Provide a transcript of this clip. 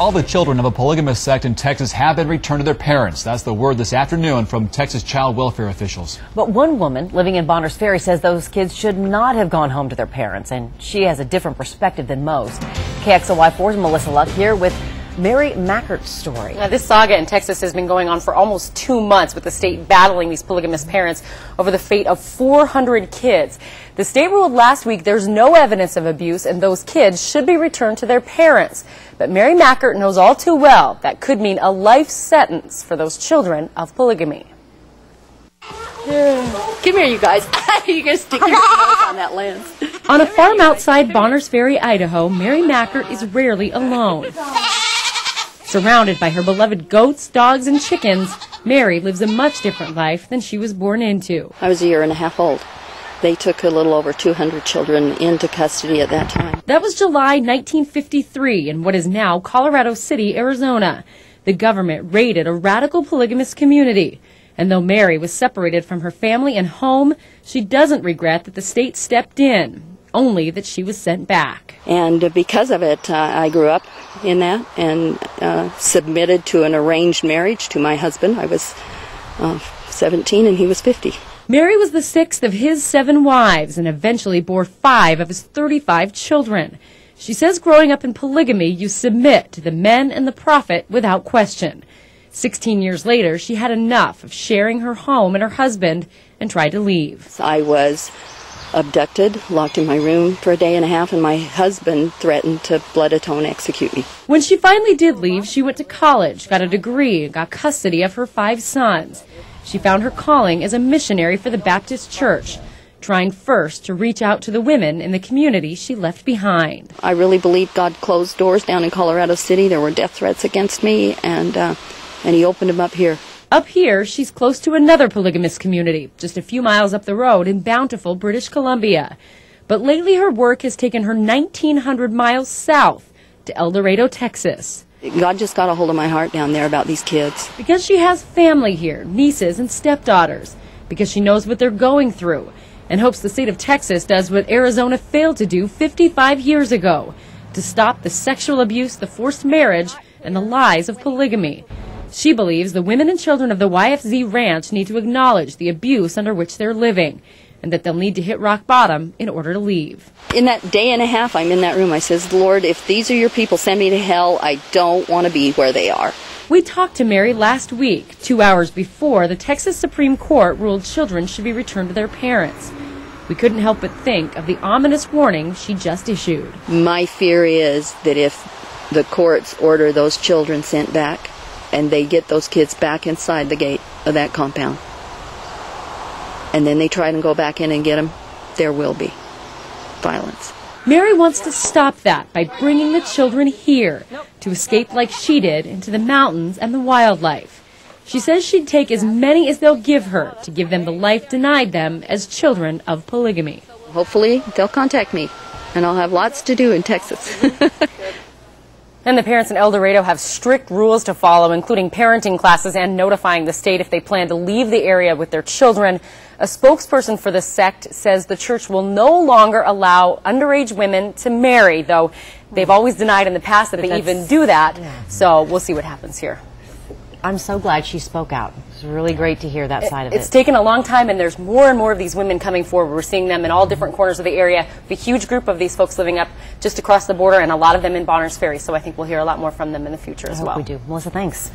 all the children of a polygamist sect in Texas have been returned to their parents. That's the word this afternoon from Texas child welfare officials. But one woman living in Bonners Ferry says those kids should not have gone home to their parents, and she has a different perspective than most. KXLY4's Melissa Luck here with Mary Mackert's story. Now, this saga in Texas has been going on for almost 2 months, with the state battling these polygamous parents over the fate of 400 kids. The state ruled last week there's no evidence of abuse and those kids should be returned to their parents. But Mary Mackert knows all too well that could mean a life sentence for those children of polygamy. Come here, you guys. You're going to stick your nose on that lens. On a farm outside Bonners Ferry, Idaho, Mary Mackert is rarely alone. Surrounded by her beloved goats, dogs, and chickens, Mary lives a much different life than she was born into. I was a year and a half old. They took a little over 200 children into custody at that time. That was July 1953 in what is now Colorado City, Arizona. The government raided a radical polygamist community. And though Mary was separated from her family and home, she doesn't regret that the state stepped in, only that she was sent back. And because of it, I grew up in that and submitted to an arranged marriage to my husband. I was 17 and he was 50. Mary was the sixth of his 7 wives and eventually bore 5 of his 35 children. She says growing up in polygamy, you submit to the men and the prophet without question. 16 years later, she had enough of sharing her home and her husband and tried to leave. I was abducted, locked in my room for a day and a half, and my husband threatened to blood atone execute me. When she finally did leave, she went to college, got a degree, and got custody of her 5 sons. She found her calling as a missionary for the Baptist Church, trying first to reach out to the women in the community she left behind. I really believe God closed doors down in Colorado City. There were death threats against me, and he opened them up here. Up here, she's close to another polygamist community, just a few miles up the road in Bountiful, British Columbia. But lately her work has taken her 1,900 miles south to El Dorado, Texas. God just got a hold of my heart down there about these kids. Because she has family here, nieces and stepdaughters. Because she knows what they're going through and hopes the state of Texas does what Arizona failed to do 55 years ago, to stop the sexual abuse, the forced marriage, and the lies of polygamy. She believes the women and children of the YFZ ranch need to acknowledge the abuse under which they're living, and that they'll need to hit rock bottom in order to leave. In that day and a half I'm in that room, I says, Lord, if these are your people, send me to hell. I don't want to be where they are. We talked to Mary last week, 2 hours before the Texas Supreme Court ruled children should be returned to their parents. We couldn't help but think of the ominous warning she just issued. My fear is that if the courts order those children sent back, and they get those kids back inside the gate of that compound, and then they try to go back in and get them, there will be violence. Mary wants to stop that by bringing the children here to escape like she did into the mountains and the wildlife. She says she'd take as many as they'll give her to give them the life denied them as children of polygamy. Hopefully they'll contact me, and I'll have lots to do in Texas. And the parents in El Dorado have strict rules to follow, including parenting classes and notifying the state if they plan to leave the area with their children. A spokesperson for the sect says the church will no longer allow underage women to marry, though they've always denied in the past that they even do that. So we'll see what happens here. I'm so glad she spoke out. It's really great to hear that side of it. It's taken a long time, and there's more and more of these women coming forward. We're seeing them in all different corners of the area. A huge group of these folks living up just across the border, and a lot of them in Bonners Ferry. So I think we'll hear a lot more from them in the future as well. I hope we do. Melissa, thanks.